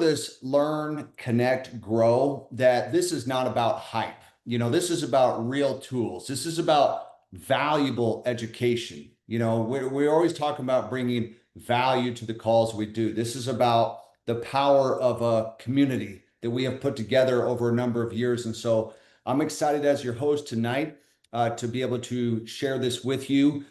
this learn, connect, grow, that this is not about hype. This is about real tools. This is about valuable education. We're always talking about bringing value to the calls we do. This is about the power of a community that we have put together over a number of years. And so I'm excited as your host tonight to be able to share this with you.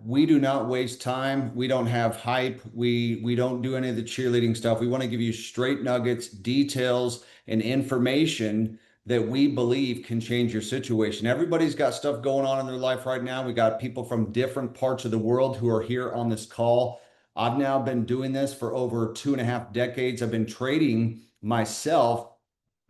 We do not waste time. We don't have hype. We don't do any of the cheerleading stuff. We want to give you straight nuggets, details, and information that we believe can change your situation. Everybody's got stuff going on in their life right now. We got people from different parts of the world who are here on this call. I've now been doing this for over 2.5 decades. I've been trading myself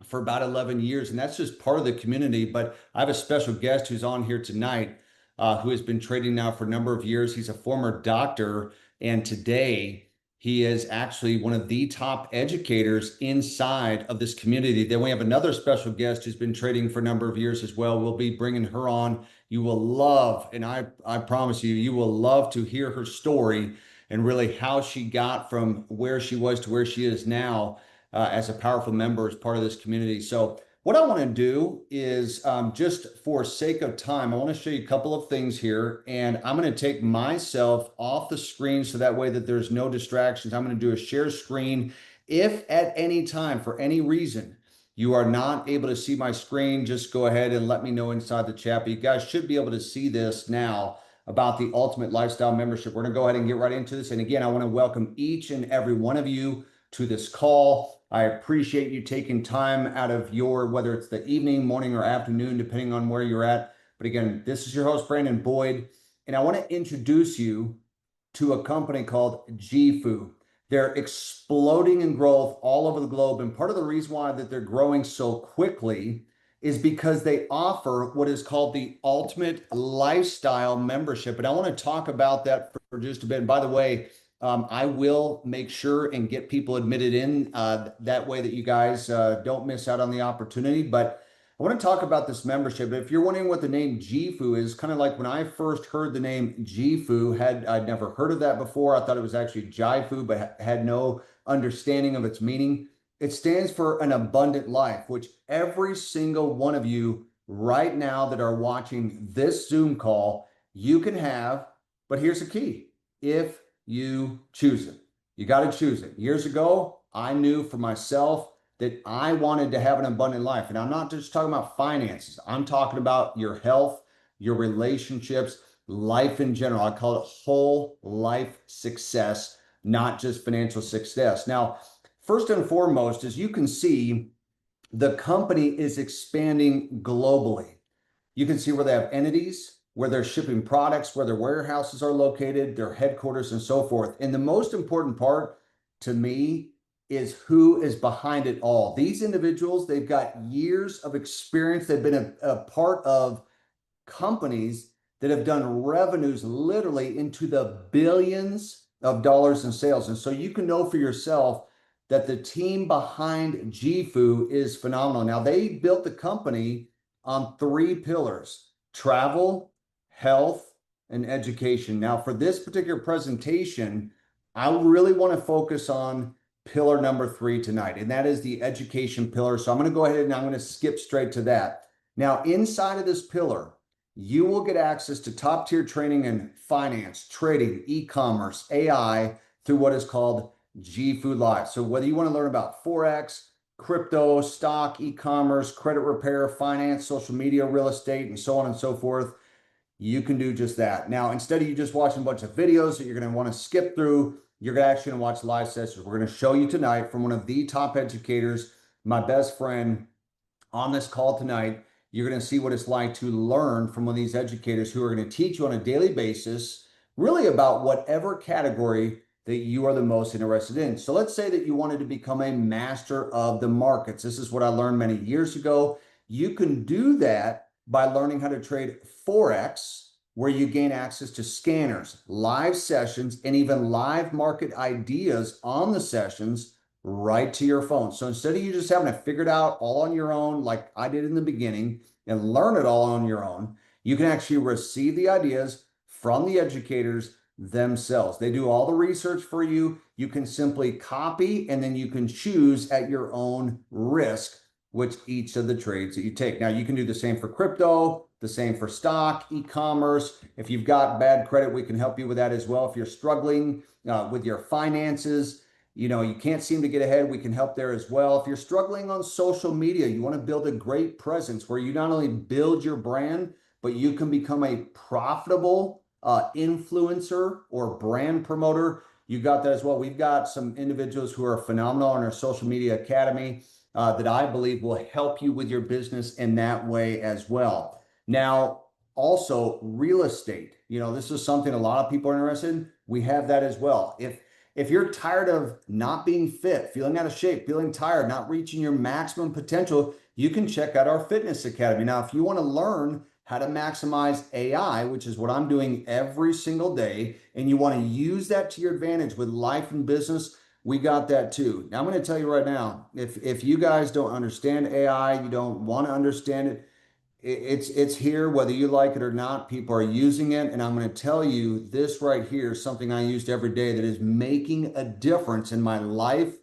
for about 11 years, and that's just part of the community. But I have a special guest who's on here tonight who has been trading now for a number of years. He's a former doctor, and today he is actually one of the top educators inside of this community. Then we have another special guest who's been trading for a number of years as well. We'll be bringing her on. You will love, and I promise you, you will love to hear her story and really how she got from where she was to where she is now as a powerful member, as part of this community. So what I want to do is just for sake of time, I want to show you a couple of things here, and I'm going to take myself off the screen so that way that there's no distractions. I'm going to do a share screen. If at any time, for any reason, you are not able to see my screen, just go ahead and let me know inside the chat. But you guys should be able to see this now about the Ultimate Lifestyle Membership. We're going to go ahead and get right into this. And again, I want to welcome each and every one of you to this call. I appreciate you taking time out of your, whether it's the evening, morning, or afternoon, depending on where you're at. But again, this is your host, Brandon Boyd, and I want to introduce you to a company called GFU. They're exploding in growth all over the globe, and part of the reason why that they're growing so quickly is because they offer what is called the Ultimate Lifestyle Membership. And I want to talk about that for just a bit. And by the way, I will make sure and get people admitted in that way that you guys don't miss out on the opportunity. But I want to talk about this membership. If you're wondering what the name GFU is, kind of like when I first heard the name GFU, I'd never heard of that before. I thought it was actually Jaifu, but had no understanding of its meaning. It stands for an abundant life, which every single one of you right now that are watching this Zoom call, you can have. But here's the key. If you choose it. You got to choose it. Years ago, I knew for myself that I wanted to have an abundant life. And I'm not just talking about finances. I'm talking about your health, your relationships, life in general. I call it whole life success, not just financial success. Now, first and foremost, as you can see, the company is expanding globally. You can see where they have entities, where they're shipping products, where their warehouses are located, their headquarters, and so forth. And the most important part to me is who is behind it all. These individuals, they've got years of experience. They've been a part of companies that have done revenues literally into the billions of dollars in sales. And so you can know for yourself that the team behind GFU is phenomenal. Now, they built the company on 3 pillars: travel, health, and education. Now, for this particular presentation, I really want to focus on pillar number 3 tonight, and that is the education pillar. So I'm going to go ahead and I'm going to skip straight to that. Now, inside of this pillar, you will get access to top tier training in finance, trading, e-commerce, AI through what is called GFU Live. So whether you want to learn about Forex, crypto, stock, e-commerce, credit repair, finance, social media, real estate, and so on and so forth, you can do just that. Now, instead of you just watching a bunch of videos that you're going to want to skip through, you're actually going to watch live sessions. We're going to show you tonight from one of the top educators, my best friend on this call tonight. You're going to see what it's like to learn from one of these educators who are going to teach you on a daily basis, really about whatever category that you are the most interested in. So let's say that you wanted to become a master of the markets. This is what I learned many years ago. You can do that by learning how to trade Forex, where you gain access to scanners, live sessions, and even live market ideas on the sessions right to your phone. So instead of you just having to figure it out all on your own, like I did in the beginning, and learn it all on your own, you can actually receive the ideas from the educators themselves. They do all the research for you. You can simply copy and then you can choose at your own risk which each of the trades that you take. Now, you can do the same for crypto, the same for stock, e-commerce. If you've got bad credit, we can help you with that as well. If you're struggling with your finances, you can't seem to get ahead, we can help there as well. If you're struggling on social media, you want to build a great presence where you not only build your brand, but you can become a profitable influencer or brand promoter. You got that as well. We've got some individuals who are phenomenal in our social media academy that I believe will help you with your business in that way as well. Now, also real estate. This is something a lot of people are interested in. We have that as well. If you're tired of not being fit, feeling out of shape, feeling tired, not reaching your maximum potential, you can check out our fitness academy. Now, if you want to learn how to maximize AI, which is what I'm doing every single day, and you want to use that to your advantage with life and business, we got that too. Now, I'm going to tell you right now, if you guys don't understand AI, you don't want to understand it, it's here, whether you like it or not. People are using it. And I'm going to tell you this right here, something I used every day that is making a difference in my life,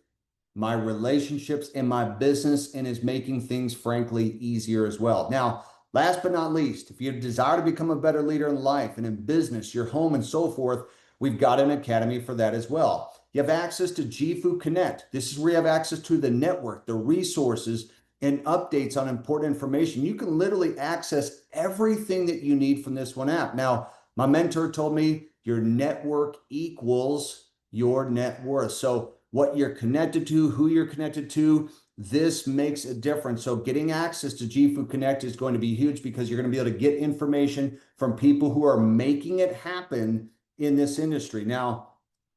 my relationships, and my business, and is making things, frankly, easier as well. Now, last but not least, if you desire to become a better leader in life and in business, your home, and so forth, we've got an academy for that as well. You have access to GFU Connect. This is where you have access to the network, the resources, and updates on important information. You can literally access everything that you need from this one app. Now, my mentor told me your network equals your net worth. So what you're connected to, who you're connected to, this makes a difference. So getting access to GFU Connect is going to be huge because you're going to be able to get information from people who are making it happen in this industry. Now,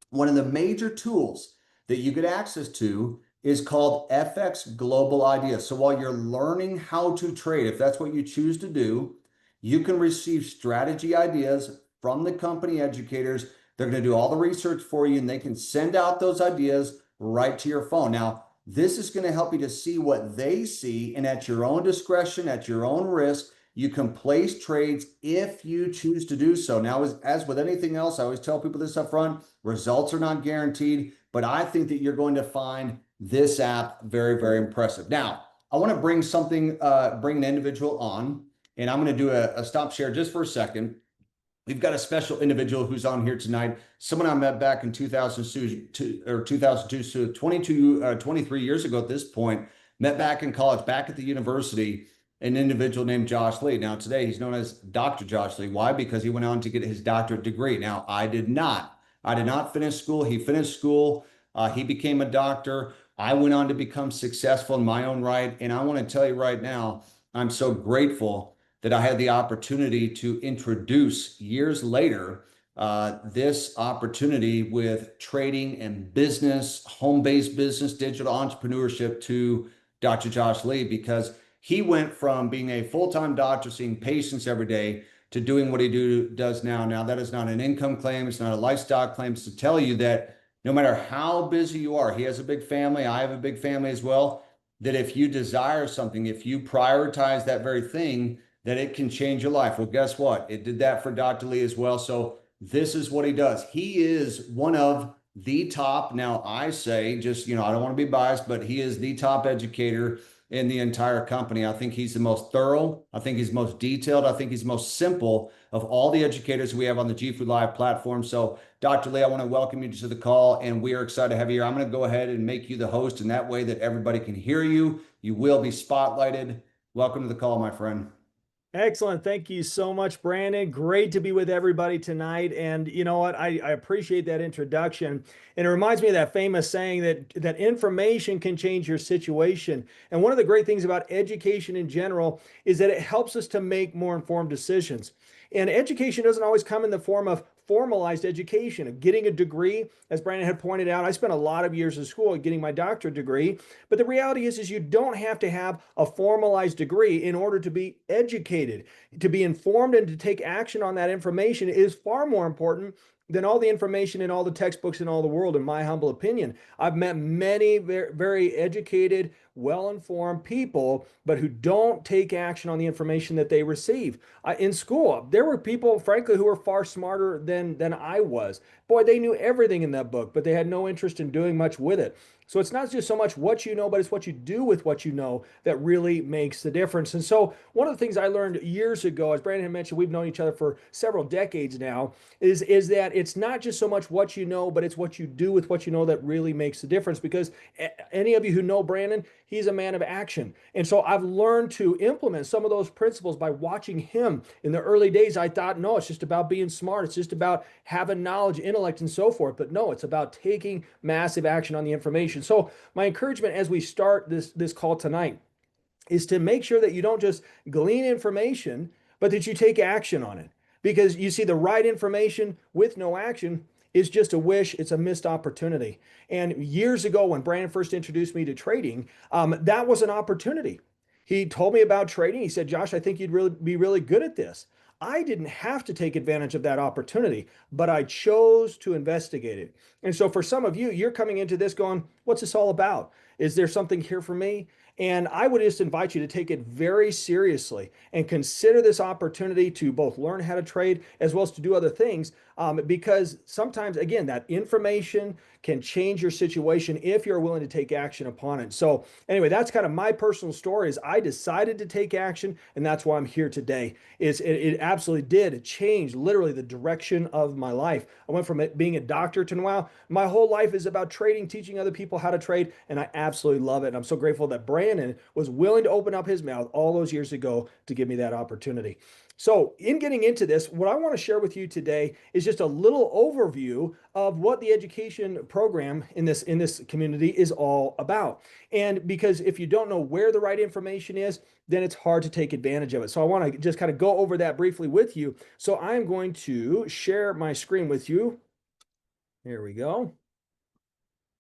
one of the major tools that you get access to is called FX Global Ideas. So while you're learning how to trade, if that's what you choose to do, you can receive strategy ideas from the company educators. They're going to do all the research for you, and they can send out those ideas right to your phone. Now, this is going to help you to see what they see, and at your own discretion, at your own risk, you can place trades if you choose to do so. Now, as with anything else, I always tell people this up front, results are not guaranteed, but I think that you're going to find this app very, very impressive. Now, I want to bring an individual on, and I'm going to do a stop share just for a second. We've got a special individual who's on here tonight, someone I met back in 2002, so 23 years ago at this point, met back in college, back at the university, an individual named Josh Lee. Now, today he's known as Dr. Josh Lee. Why? Because he went on to get his doctorate degree. Now, I did not finish school. He finished school. He became a doctor. I went on to become successful in my own right. And I want to tell you right now, I'm so grateful that I had the opportunity to introduce years later this opportunity with trading and business, home-based business, digital entrepreneurship to Dr. Josh Lee, because he went from being a full-time doctor, seeing patients every day, to doing what he does now. Now, that is not an income claim. It's not a lifestyle claim. It's to tell you that no matter how busy you are, he has a big family, I have a big family as well, that if you desire something, if you prioritize that very thing, that it can change your life. Well, guess what? It did that for Dr. Lee as well. So this is what he does. He is one of the top, now I say, just, I don't want to be biased, but he is the top educator in the entire company. I think he's the most thorough. I think he's most detailed. I think he's most simple of all the educators we have on the GFood Live platform. So Dr. Lee, I want to welcome you to the call, and we are excited to have you here. I'm going to go ahead and make you the host in that way that everybody can hear you. You will be spotlighted. Welcome to the call, my friend. Excellent. Thank you so much, Brandon. Great to be with everybody tonight. And you know what? I appreciate that introduction. And it reminds me of that famous saying that information can change your situation. And one of the great things about education in general is that it helps us to make more informed decisions. And education doesn't always come in the form of formalized education, of getting a degree. As Brandon had pointed out, I spent a lot of years in school getting my doctorate degree. But the reality is you don't have to have a formalized degree in order to be educated. To be informed and to take action on that information is far more important than all the information in all the textbooks in all the world, in my humble opinion. I've met many very, very educated, well-informed people, but who don't take action on the information that they receive. In school, there were people, frankly, who were far smarter than I was. Boy, they knew everything in that book, but they had no interest in doing much with it. So it's not just so much what you know, but it's what you do with what you know that really makes the difference. And so one of the things I learned years ago, as Brandon had mentioned, we've known each other for several decades now, is that it's not just so much what you know, but it's what you do with what you know that really makes the difference. Because any of you who know Brandon, he's a man of action. And so I've learned to implement some of those principles by watching him. In the early days, I thought, no, it's just about being smart. It's just about having knowledge, intellect, and so forth. But no, it's about taking massive action on the information. So my encouragement as we start this call tonight is to make sure that you don't just glean information, but that you take action on it. Because you see, the right information with no action is just a wish, it's a missed opportunity. And years ago, when Brandon first introduced me to trading, that was an opportunity. He told me about trading. He said, Josh, I think you'd really be really good at this. I didn't have to take advantage of that opportunity, but I chose to investigate it. And so for some of you, you're coming into this going, what's this all about? Is there something here for me? And I would just invite you to take it very seriously and consider this opportunity to both learn how to trade as well as to do other things. Because sometimes, again, that information can change your situation if you're willing to take action upon it. So anyway, that's kind of my personal story. Is I decided to take action, and that's why I'm here today. It absolutely did change literally the direction of my life. I went from it being a doctor to now my whole life is about trading, teaching other people how to trade, and I absolutely love it. And I'm so grateful that Brandon was willing to open up his mouth all those years ago to give me that opportunity. So in getting into this, what I want to share with you today is just a little overview of what the education program in this community is all about. And because if you don't know where the right information is, then it's hard to take advantage of it. So I want to just kind of go over that briefly with you. So I'm going to share my screen with you. Here we go.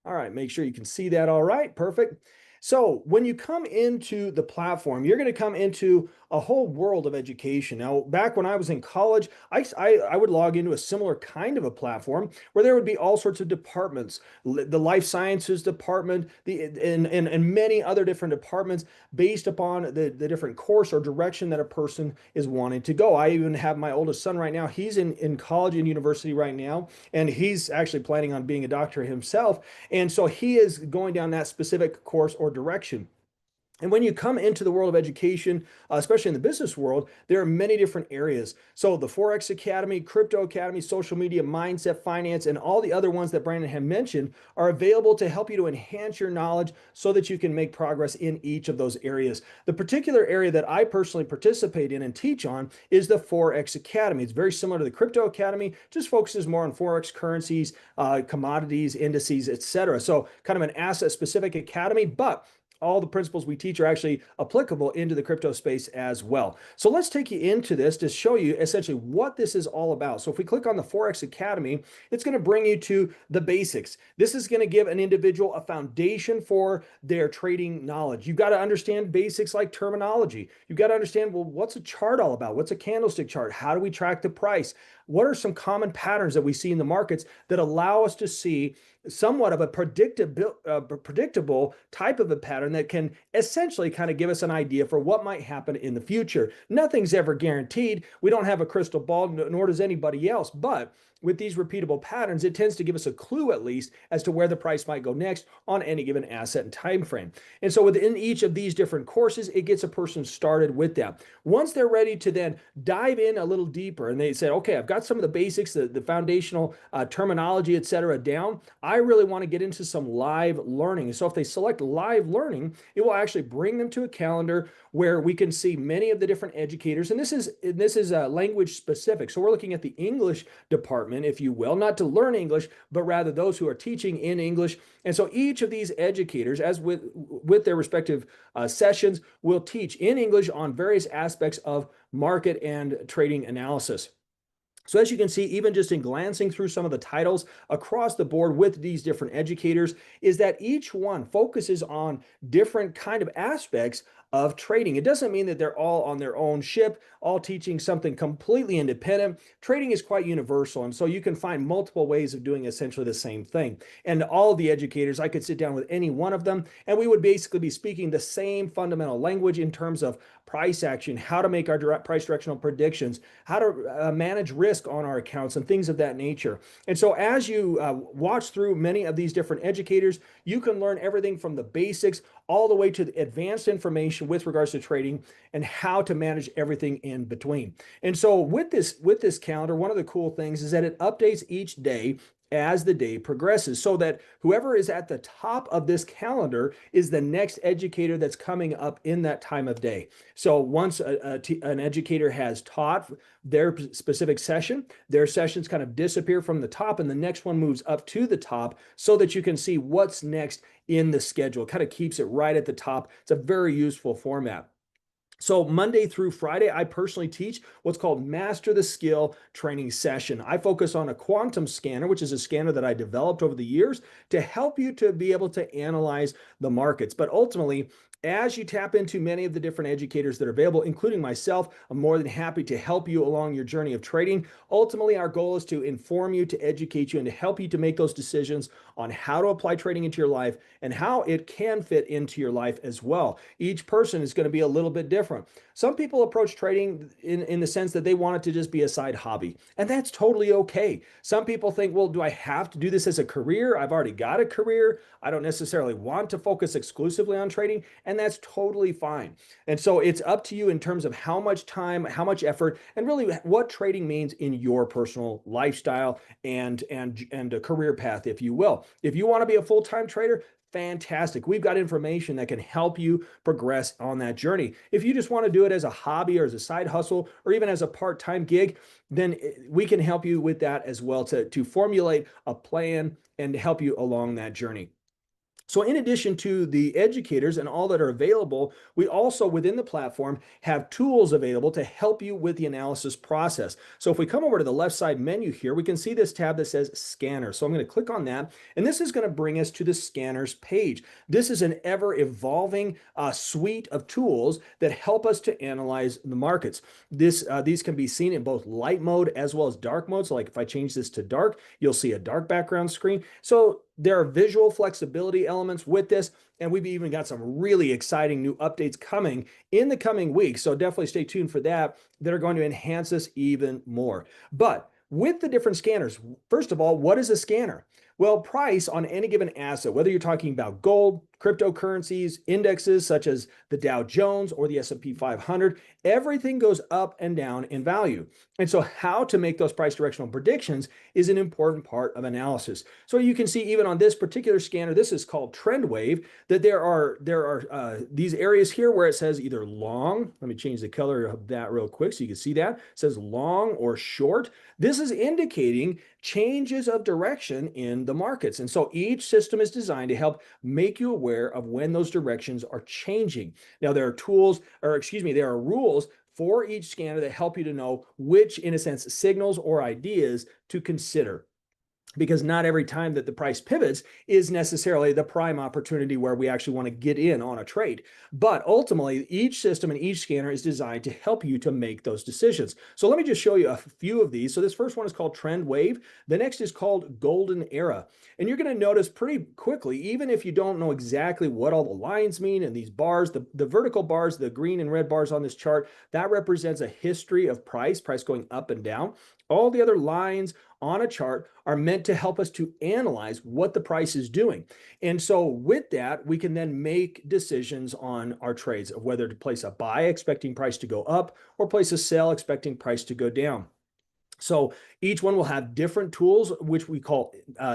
All right, make sure you can see that all right. Perfect. So when you come into the platform, you're going to come into a whole world of education. Now, back when I was in college, I would log into a similar kind of a platform where there would be all sorts of departments, the life sciences department, and many other different departments based upon the different course or direction that a person is wanting to go. I even have my oldest son right now. He's in college and university right now, and he's actually planning on being a doctor himself. And so he is going down that specific course or direction. And when you come into the world of education, especially in the business world, there are many different areas. So the Forex Academy, Crypto Academy, social media, mindset, finance, and all the other ones that Brandon had mentioned are available to help you to enhance your knowledge so that you can make progress in each of those areas. The particular area that I personally participate in and teach on is the Forex Academy. It's very similar to the Crypto Academy, just focuses more on Forex currencies, commodities, indices, etc. So kind of an asset-specific academy, but all the principles we teach are actually applicable into the crypto space as well. So let's take you into this to show you essentially what this is all about. So if we click on the Forex Academy, it's going to bring you to the basics. This is going to give an individual a foundation for their trading knowledge. You've got to understand basics like terminology. You've got to understand, well, what's a chart all about? What's a candlestick chart? How do we track the price? What are some common patterns that we see in the markets that allow us to see somewhat of a predictable type of a pattern that can essentially kind of give us an idea for what might happen in the future? Nothing's ever guaranteed. We don't have a crystal ball, nor does anybody else. But with these repeatable patterns, it tends to give us a clue at least as to where the price might go next on any given asset and time frame. And so within each of these different courses, it gets a person started with that. Once they're ready to then dive in a little deeper and they say, okay, I've got some of the basics, the foundational terminology, et cetera, down, I really want to get into some live learning. So if they select live learning, it will actually bring them to a calendar where we can see many of the different educators. And this is language specific. So we're looking at the English department, if you will, not to learn English, but rather those who are teaching in English. And so each of these educators, as with their respective sessions, will teach in English on various aspects of market and trading analysis. So as you can see, even just in glancing through some of the titles across the board with these different educators, is that each one focuses on different kind of aspects of trading. It doesn't mean that they're all on their own ship, all teaching something completely independent. Trading is quite universal, and so you can find multiple ways of doing essentially the same thing. And all of the educators, I could sit down with any one of them, and we would basically be speaking the same fundamental language in terms of price action, how to make our direct price directional predictions, how to manage risk on our accounts, and things of that nature. And so as you watch through many of these different educators, you can learn everything from the basics all the way to the advanced information with regards to trading and how to manage everything in between. And so with this calendar, one of the cool things is that it updates each day as the day progresses, so that whoever is at the top of this calendar is the next educator that's coming up in that time of day. So once an educator has taught their specific session, their sessions kind of disappear from the top and the next one moves up to the top so that you can see what's next in the schedule. It kind of keeps it right at the top. It's a very useful format. So Monday through Friday, I personally teach what's called Master the Skill training session. I focus on a quantum scanner, which is a scanner that I developed over the years to help you to be able to analyze the markets. But ultimately, as you tap into many of the different educators that are available, including myself, I'm more than happy to help you along your journey of trading. Ultimately, our goal is to inform you, to educate you, and to help you to make those decisions on how to apply trading into your life and how it can fit into your life as well. Each person is going to be a little bit different. Some people approach trading in the sense that they want it to just be a side hobby, and that's totally okay. Some people think, well, do I have to do this as a career? I've already got a career. I don't necessarily want to focus exclusively on trading, and that's totally fine. And so it's up to you in terms of how much time, how much effort, and really what trading means in your personal lifestyle and a career path, if you will. If you want to be a full-time trader, fantastic. We've got information that can help you progress on that journey. If you just want to do it as a hobby or as a side hustle or even as a part-time gig, then we can help you with that as well to formulate a plan and to help you along that journey. So in addition to the educators and all that are available, we also within the platform have tools available to help you with the analysis process. So if we come over to the left side menu here, we can see this tab that says Scanner. So I'm going to click on that, and this is going to bring us to the Scanners page. This is an ever-evolving suite of tools that help us to analyze the markets. These can be seen in both light mode as well as dark mode. So like if I change this to dark, you'll see a dark background screen. So there are visual flexibility elements with this, and we've even got some really exciting new updates coming in the coming weeks. So definitely stay tuned for that are going to enhance this even more. But with the different scanners, first of all, what is a scanner? Well, price on any given asset, whether you're talking about gold, cryptocurrencies, indexes such as the Dow Jones or the S&P 500, everything goes up and down in value. And so how to make those price directional predictions is an important part of analysis. So you can see even on this particular scanner, this is called Trend Wave, that there are these areas here where it says either long. Let me change the color of that real quick so you can see that. It says long or short. This is indicating changes of direction in the markets. And so each system is designed to help make you aware of when those directions are changing. Now there are there are rules for each scanner that help you to know which, in a sense, signals or ideas to consider, because not every time that the price pivots is necessarily the prime opportunity where we actually want to get in on a trade. But ultimately, each system and each scanner is designed to help you to make those decisions. So let me just show you a few of these. So this first one is called Trend Wave. The next is called Golden Era. And you're going to notice pretty quickly, even if you don't know exactly what all the lines mean and these bars, the vertical bars, the green and red bars on this chart, that represents a history of price going up and down. All the other lines on a chart are meant to help us to analyze what the price is doing. And so with that, we can then make decisions on our trades of whether to place a buy expecting price to go up or place a sell expecting price to go down. So each one will have different tools, which we call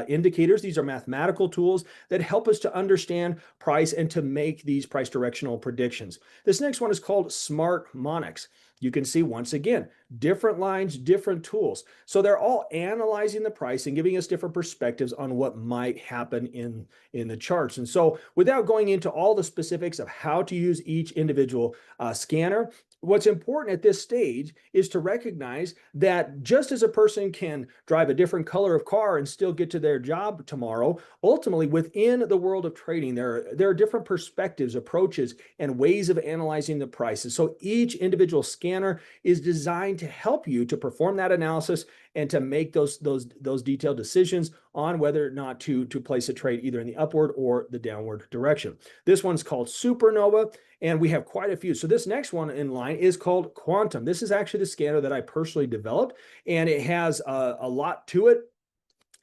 indicators. These are mathematical tools that help us to understand price and to make these price directional predictions. This next one is called Smart Monics. You can see once again, different lines, different tools. So they're all analyzing the price and giving us different perspectives on what might happen in the charts. And so without going into all the specifics of how to use each individual scanner, what's important at this stage is to recognize that just as a person can drive a different color of car and still get to their job tomorrow, ultimately within the world of trading, there are different perspectives, approaches, and ways of analyzing the prices. So each individual scanner is designed to help you to perform that analysis and to make those detailed decisions on whether or not to place a trade either in the upward or the downward direction. This one's called Supernova, and we have quite a few. So this next one in line is called Quantum. This is actually the scanner that I personally developed, and it has a lot to it.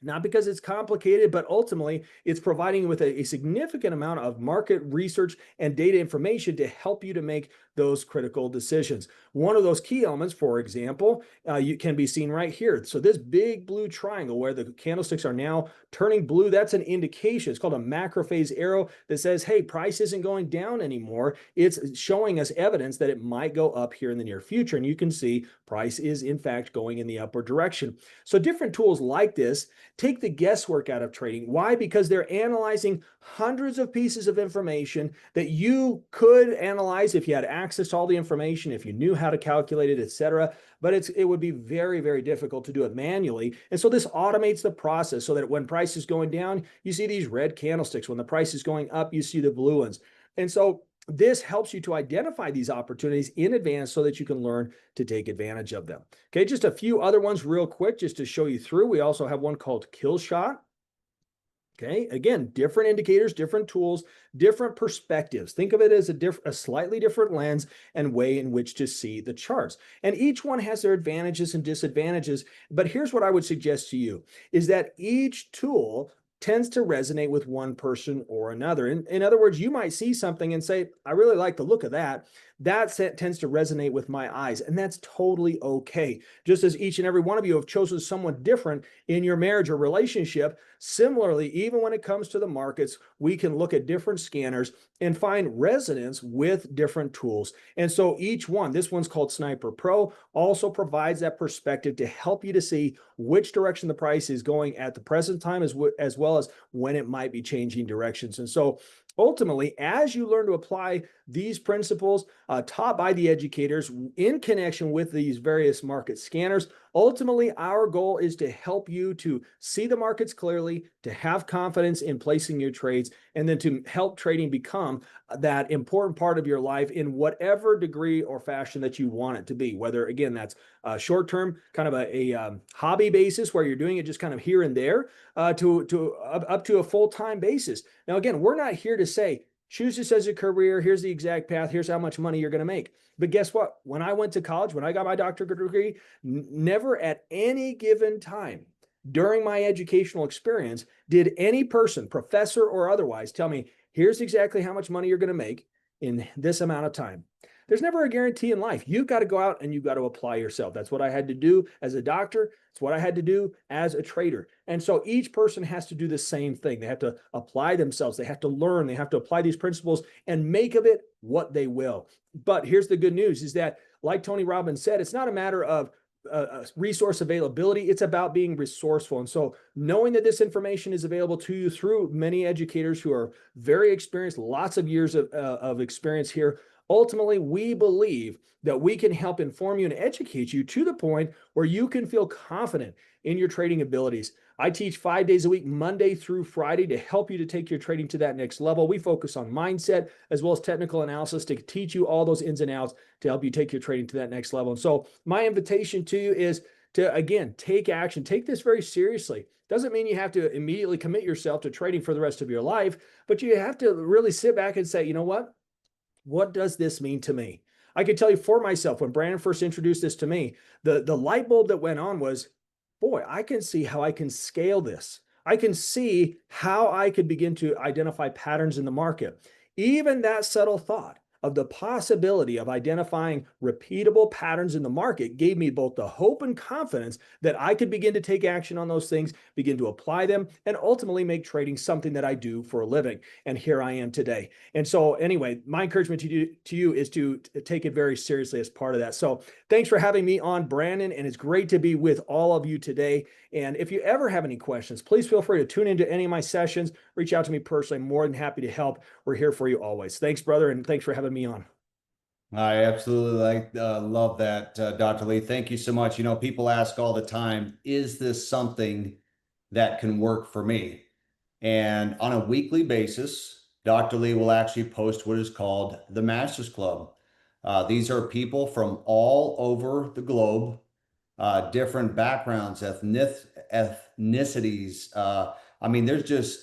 Not because it's complicated, but ultimately it's providing with a significant amount of market research and data information to help you to make those critical decisions. One of those key elements, for example, you can be seen right here. So this big blue triangle where the candlesticks are now turning blue, that's an indication. It's called a macrophase arrow that says, hey, price isn't going down anymore. It's showing us evidence that it might go up here in the near future. And you can see price is in fact going in the upward direction. So different tools like this take the guesswork out of trading. Why? Because they're analyzing hundreds of pieces of information that you could analyze if you had access to all the information, if you knew how to calculate it, etc. But it would be very, very difficult to do it manually. And so this automates the process so that when price is going down, you see these red candlesticks. When the price is going up, you see the blue ones. And so this helps you to identify these opportunities in advance so that you can learn to take advantage of them. Okay, just a few other ones real quick just to show you through. We also have one called Kill Shot. Okay, again, different indicators, different tools, different perspectives. Think of it as a slightly different lens and way in which to see the charts. And each one has their advantages and disadvantages. But here's what I would suggest to you is that each tool tends to resonate with one person or another. In other words, you might see something and say, I really like the look of that. That tends to resonate with my eyes, and that's totally okay. Just as each and every one of you have chosen someone different in your marriage or relationship, similarly, even when it comes to the markets, we can look at different scanners and find resonance with different tools. And so each one, this one's called Sniper Pro, also provides that perspective to help you to see which direction the price is going at the present time, as well as when it might be changing directions. And so ultimately, as you learn to apply these principles taught by the educators in connection with these various market scanners, ultimately our goal is to help you to see the markets clearly, to have confidence in placing your trades, and then to help trading become that important part of your life in whatever degree or fashion that you want it to be. Whether, again, that's short-term, kind of a hobby basis where you're doing it just kind of here and there, up to a full-time basis. Now, again, we're not here to say, choose this as a career, here's the exact path, here's how much money you're going to make. But guess what? When I went to college, when I got my doctorate degree, never at any given time during my educational experience did any person, professor or otherwise, tell me, here's exactly how much money you're going to make in this amount of time. There's never a guarantee in life. You've got to go out and you've got to apply yourself. That's what I had to do as a doctor. It's what I had to do as a trader. And so each person has to do the same thing. They have to apply themselves. They have to learn. They have to apply these principles and make of it what they will. But here's the good news is that, like Tony Robbins said, it's not a matter of resource availability. It's about being resourceful. And so knowing that this information is available to you through many educators who are very experienced, lots of years of experience here, ultimately, we believe that we can help inform you and educate you to the point where you can feel confident in your trading abilities. I teach 5 days a week, Monday through Friday, to help you to take your trading to that next level. We focus on mindset as well as technical analysis to teach you all those ins and outs to help you take your trading to that next level. And so my invitation to you is to, again, take action. Take this very seriously. Doesn't mean you have to immediately commit yourself to trading for the rest of your life, but you have to really sit back and say, you know what does this mean to me? I can tell you for myself, when Brandon first introduced this to me, the light bulb that went on was, boy, I can see how I can scale this. I can see how I could begin to identify patterns in the market. Even that subtle thought of the possibility of identifying repeatable patterns in the market gave me both the hope and confidence that I could begin to take action on those things, begin to apply them, and ultimately make trading something that I do for a living. And here I am today. And so anyway, my encouragement to you is to take it very seriously as part of that. So thanks for having me on, Brandon, and it's great to be with all of you today. And if you ever have any questions, please feel free to tune into any of my sessions. Reach out to me personally. I'm more than happy to help. We're here for you always. Thanks, brother, and thanks for having me on. I absolutely love that, Dr. Lee. Thank you so much. People ask all the time, is this something that can work for me? And on a weekly basis, Dr. Lee will actually post what is called the Masters Club. These are people from all over the globe, different backgrounds, ethnicities. I mean, there's just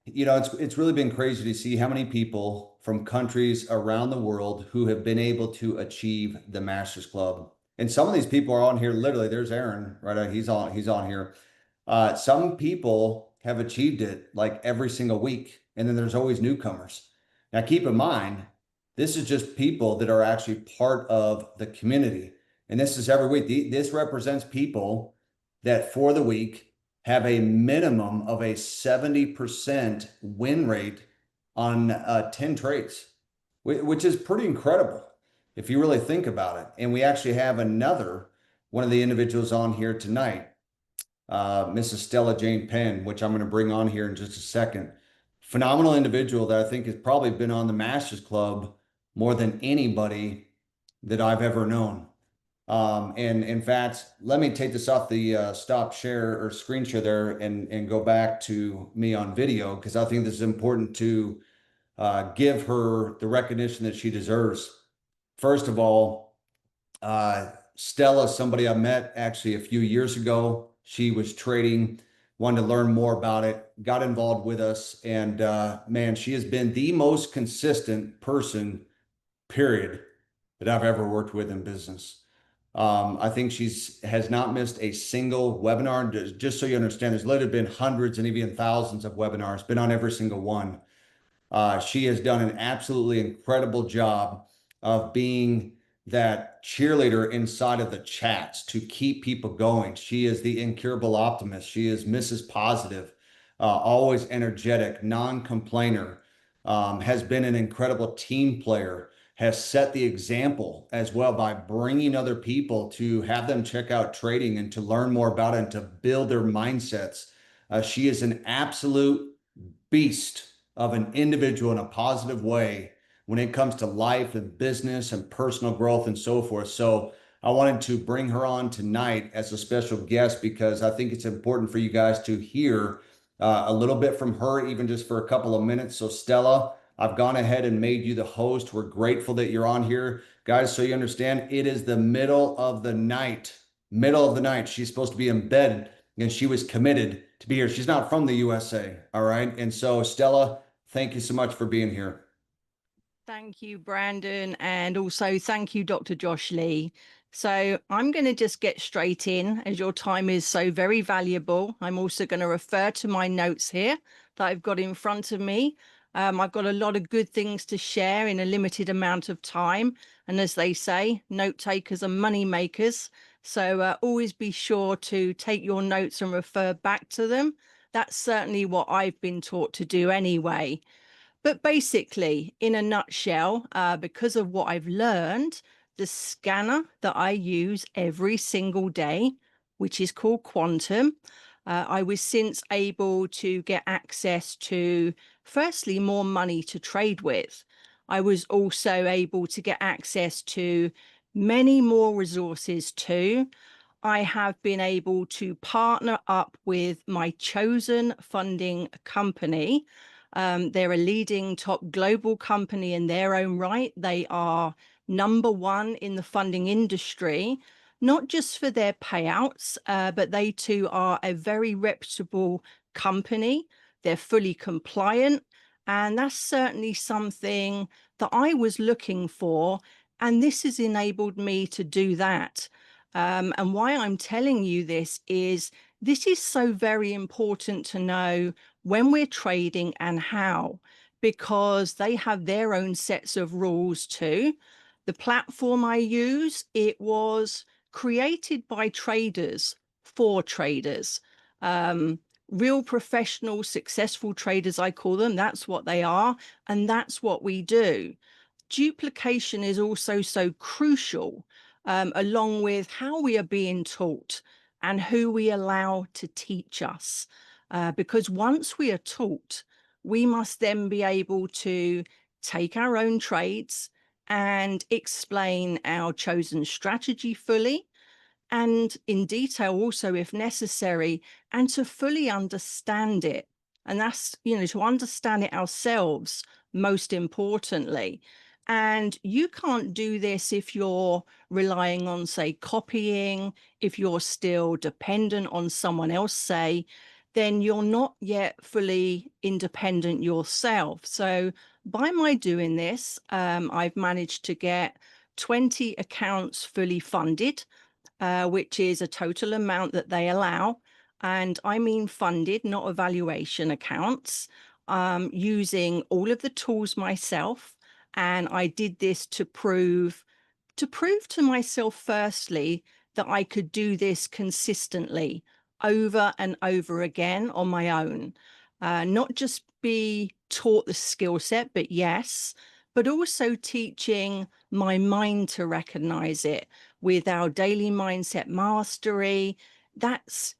it's really been crazy to see how many people from countries around the world who have been able to achieve the Masters Club. And some of these people are on here literally. There's Aaron, right? He's on here. Some people have achieved it like every single week, and then there's always newcomers. Now, keep in mind, this is just people that are actually part of the community, and this is every week. This represents people that for the week have a minimum of a 70% win rate on 10 trades, which is pretty incredible if you really think about it. And we actually have another one of the individuals on here tonight, Mrs. Stella Jane Penn, which I'm going to bring on here in just a second. Phenomenal individual that I think has probably been on the Masters Club more than anybody that I've ever known. And in fact, let me take this off the stop share or screen share there and go back to me on video because I think this is important to give her the recognition that she deserves. First of all, Stella, somebody I met actually a few years ago. She was trading, wanted to learn more about it, got involved with us, and man, she has been the most consistent person, period, that I've ever worked with in business. I think she's has not missed a single webinar. Just so you understand, there's literally been hundreds and even thousands of webinars, been on every single one. She has done an absolutely incredible job of being that cheerleader inside of the chats to keep people going. She is the incurable optimist. She is Mrs. Positive, always energetic, non-complainer, has been an incredible team player, has set the example as well by bringing other people to have them check out trading and to learn more about it and to build their mindsets. She is an absolute beast of an individual in a positive way when it comes to life and business and personal growth and so forth. So I wanted to bring her on tonight as a special guest because I think it's important for you guys to hear a little bit from her, even just for a couple of minutes. So Stella, I've gone ahead and made you the host. We're grateful that you're on here. Guys, so you understand, it is the middle of the night. Middle of the night. She's supposed to be in bed and she was committed to be here. She's not from the USA, all right? And so, Stella, thank you so much for being here. Thank you, Brandon. And also thank you, Dr. Josh Lee. So I'm going to just get straight in as your time is so very valuable. I'm also going to refer to my notes here that I've got in front of me. I've got a lot of good things to share in a limited amount of time. And as they say, note takers are money makers. So always be sure to take your notes and refer back to them. That's certainly what I've been taught to do anyway. But basically, in a nutshell, because of what I've learned, the scanner that I use every single day, which is called Quantum, I was since able to get access to, firstly, more money to trade with. I was also able to get access to many more resources too. I have been able to partner up with my chosen funding company. They're a leading top global company in their own right. They are number one in the funding industry, not just for their payouts, but they too are a very reputable company. They're fully compliant. And that's certainly something that I was looking for. And this has enabled me to do that. And why I'm telling you this is so very important to know when we're trading and how, because they have their own sets of rules too. The platform I use, it was created by traders for traders. Real professional, successful traders, I call them. That's what they are. And that's what we do. Duplication is also so crucial, along with how we are being taught and who we allow to teach us. Because once we are taught, we must then be able to take our own trades and explain our chosen strategy fully and in detail also if necessary, and to fully understand it. And that's, to understand it ourselves, most importantly. And you can't do this if you're relying on, say, copying, if you're still dependent on someone else, say, then you're not yet fully independent yourself. So by my doing this, I've managed to get 20 accounts fully funded, which is a total amount that they allow. And I mean funded, not evaluation accounts, using all of the tools myself. And I did this to prove to myself, firstly, that I could do this consistently over and over again on my own. Not just be taught the skill set, but yes, but also teaching my mind to recognize it with our daily mindset mastery. That's,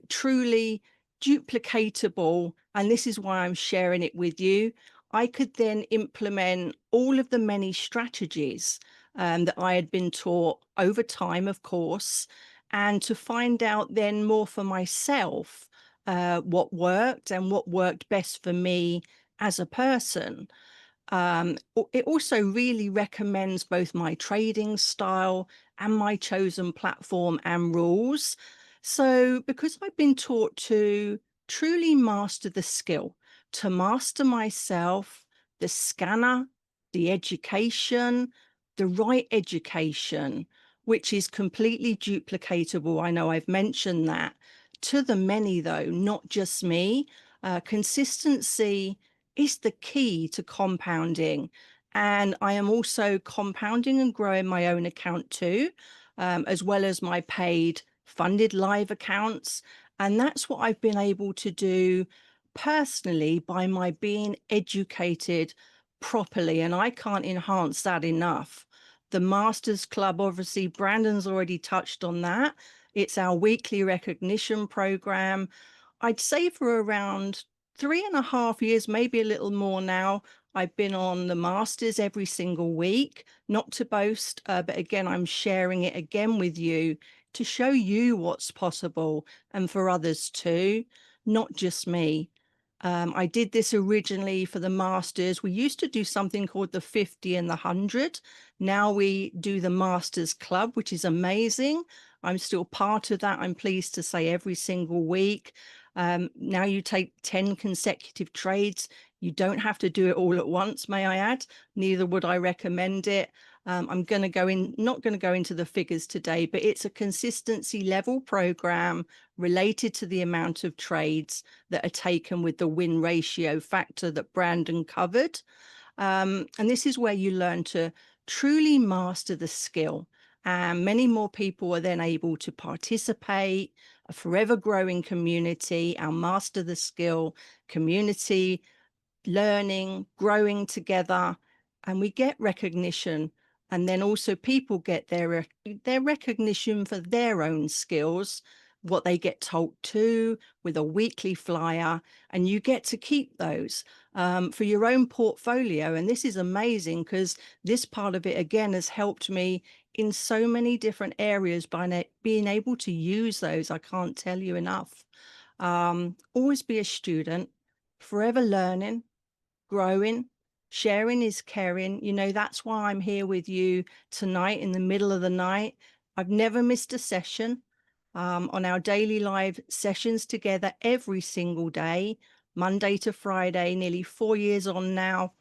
truly duplicatable. And this is why I'm sharing it with you. I could then implement all of the many strategies that I had been taught over time, of course, and to find out then more for myself what worked and what worked best for me as a person. It also really recommends both my trading style and my chosen platform and rules. So because I've been taught to truly master the skill, to master myself, the scanner, the education, the right education, which is completely duplicatable. I know I've mentioned that. To the many, though, not just me. Consistency is the key to compounding. And I am also compounding and growing my own account too, as well as my paid funded live accounts. And that's what I've been able to do personally by my being educated properly. And I can't enhance that enough. The Masters Club, obviously, Brandon's already touched on that. It's our weekly recognition program. I'd say for around 3.5 years, maybe a little more now, I've been on the Masters every single week, not to boast, but again, I'm sharing it again with you to show you what's possible and for others too, not just me. I did this originally for the Masters. We used to do something called the 50 and the 100. Now we do the Masters Club, which is amazing. I'm still part of that, I'm pleased to say, every single week. Now you take 10 consecutive trades. You don't have to do it all at once, may I add. Neither would I recommend it. I'm not going to go into the figures today, but it's a consistency level program related to the amount of trades that are taken with the win ratio factor that Brandon covered. And this is where you learn to truly master the skill. And many more people are then able to participate, a forever growing community, our master the skill community, learning, growing together, and we get recognition. And then also people get their recognition for their own skills, what they get told to with a weekly flyer, and you get to keep those for your own portfolio. And this is amazing because this part of it, again, has helped me in so many different areas by being able to use those. I can't tell you enough. Always be a student, forever learning, growing. Sharing is caring. That's why I'm here with you tonight in the middle of the night. I've never missed a session on our daily live sessions together every single day, Monday to Friday, nearly 4 years on now,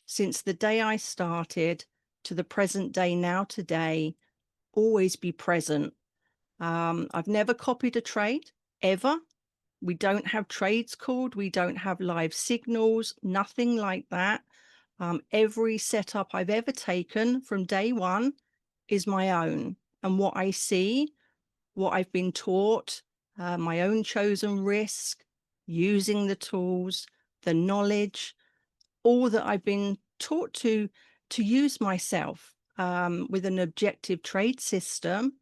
since the day I started to the present day now today. Always be present. I've never copied a trade, ever. We don't have trades called. We don't have live signals, nothing like that. Every setup I've ever taken from day one is my own. And what I see, what I've been taught, my own chosen risk, using the tools, the knowledge, all that I've been taught to use myself with an objective trade system,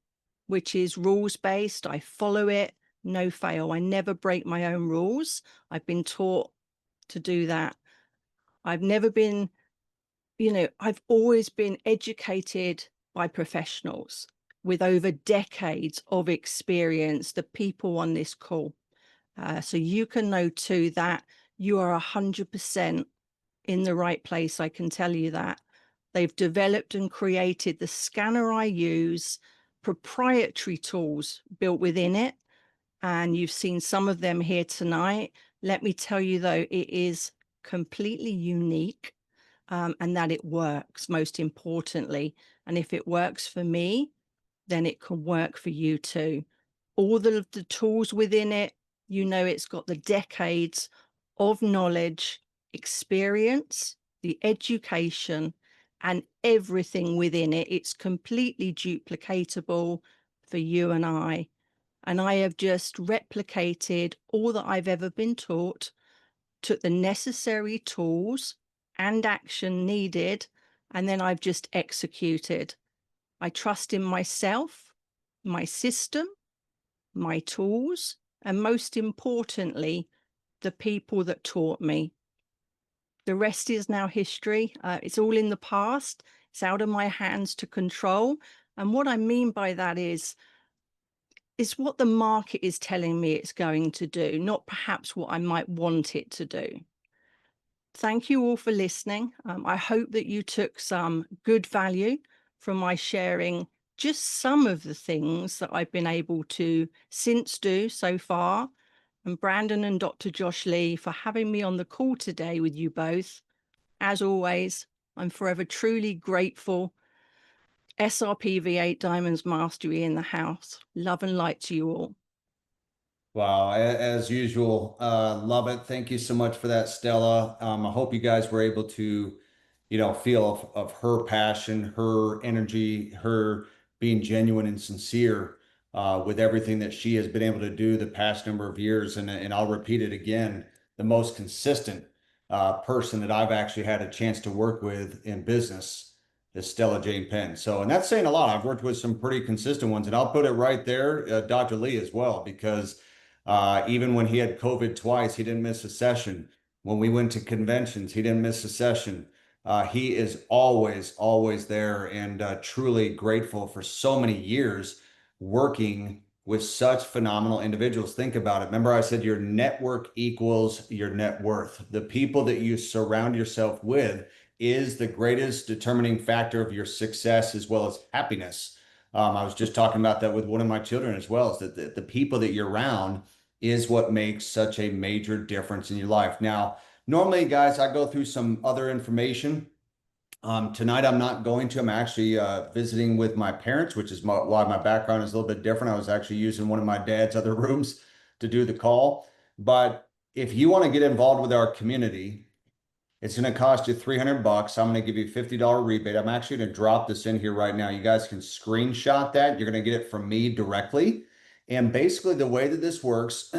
which is rules-based. I follow it, no fail. I never break my own rules. I've been taught to do that. I've never been I've always been educated by professionals with over decades of experience, the people on this call. So you can know too that you are 100% in the right place. I can tell you that. They've developed and created the scanner I use, proprietary tools built within it. And you've seen some of them here tonight. Let me tell you, though, it is completely unique, and that it works, most importantly. And if it works for me, then it can work for you too. All of the tools within it, it's got the decades of knowledge, experience, the education, and everything within it. It's completely duplicatable for you and I. And I have just replicated all that I've ever been taught, took the necessary tools and action needed, and then I've just executed. I trust in myself, my system, my tools, and most importantly, the people that taught me. The rest is now history. It's all in the past. It's out of my hands to control. And what I mean by that is what the market is telling me it's going to do, not perhaps what I might want it to do. Thank you all for listening. I hope that you took some good value from my sharing just some of the things that I've been able to since do so far. And Brandon and Dr. Josh Lee for having me on the call today with you both. As always, I'm forever truly grateful. SRP V8 Diamonds Mastery in the house. Love and light to you all. Wow, as usual, love it. Thank you so much for that, Stella. I hope you guys were able to, feel of her passion, her energy, her being genuine and sincere with everything that she has been able to do the past number of years. And I'll repeat it again, the most consistent person that I've actually had a chance to work with in business is Stella Jane Penn. So, and that's saying a lot. I've worked with some pretty consistent ones, and I'll put it right there, Dr. Lee as well, because even when he had COVID twice, he didn't miss a session. When we went to conventions, he didn't miss a session. He is always, always there, and truly grateful for so many years working with such phenomenal individuals. Think about it. Remember, I said your network equals your net worth. The people that you surround yourself with is the greatest determining factor of your success as well as happiness. I was just talking about that with one of my children as well, is that the people that you're around is what makes such a major difference in your life. Now, normally, guys, I go through some other information. Tonight, I'm not going to. I'm actually visiting with my parents, which is why my background is a little bit different. I was actually using one of my dad's other rooms to do the call. But if you want to get involved with our community, it's going to cost you 300 bucks. I'm going to give you a $50 rebate. I'm actually going to drop this in here right now. You guys can screenshot that. You're going to get it from me directly. And basically the way that this works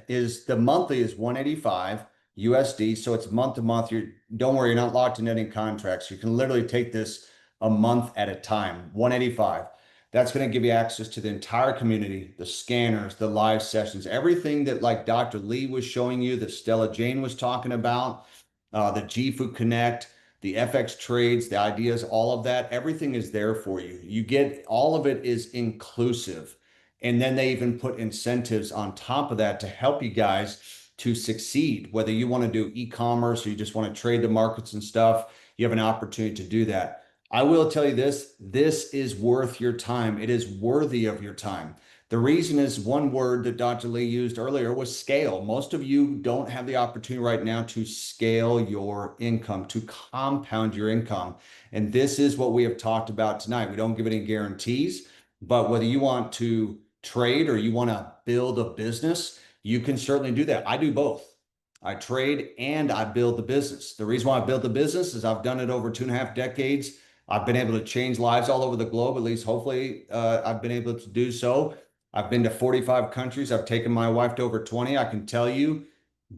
is the monthly is 185 USD. So it's month to month. Don't worry, you're not locked in any contracts. You can literally take this a month at a time, 185. That's going to give you access to the entire community, the scanners, the live sessions, everything that like Dr. Lee was showing you, that Stella Jane was talking about, the GFU Connect, the FX trades, the ideas, all of that, everything is there for you. You get all of it is inclusive. And then they even put incentives on top of that to help you guys to succeed. Whether you want to do e-commerce or you just want to trade the markets and stuff, you have an opportunity to do that. I will tell you this is worth your time. It is worthy of your time. The reason is one word that Dr. Lee used earlier was scale. Most of you don't have the opportunity right now to scale your income, to compound your income. And this is what we have talked about tonight. We don't give any guarantees, but whether you want to trade or you want to build a business, you can certainly do that. I do both. I trade and I build the business. The reason why I built the business is I've done it over 2.5 decades. I've been able to change lives all over the globe, at least hopefully I've been able to do so. I've been to 45 countries. I've taken my wife to over 20. I can tell you,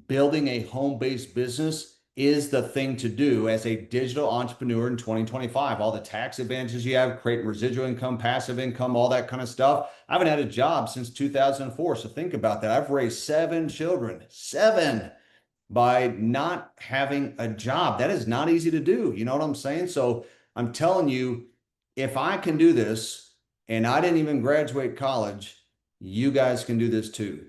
building a home-based business is the thing to do as a digital entrepreneur in 2025. All the tax advantages you have, creating residual income, passive income, all that kind of stuff. I haven't had a job since 2004. So think about that. I've raised 7 children, 7. by not having a job. That is not easy to do. You know what I'm saying? So I'm telling you, if I can do this and I didn't even graduate college, you guys can do this too.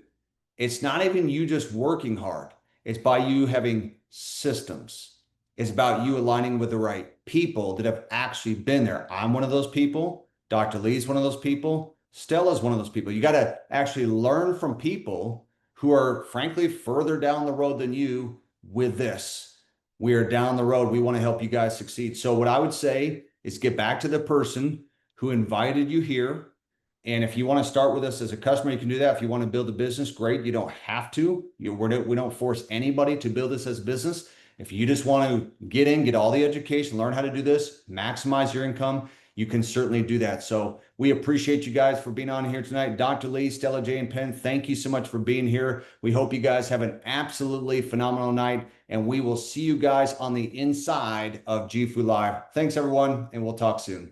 It's not even you just working hard. It's by you having systems. It's about you aligning with the right people that have actually been there. I'm one of those people. Dr. Lee's one of those people. Stella's one of those people. You got to actually learn from people who are frankly further down the road than you with this. We are down the road. We want to help you guys succeed. So what I would say is get back to the person who invited you here. And if you want to start with us as a customer, you can do that. If you want to build a business, great. You don't have to. We don't force anybody to build this as business. If you just want to get in, get all the education, learn how to do this, maximize your income, you can certainly do that. So we appreciate you guys for being on here tonight. Dr. Lee, Stella, J, and Penn, thank you so much for being here. We hope you guys have an absolutely phenomenal night, and we will see you guys on the inside of GFU Live. Thanks, everyone, and we'll talk soon.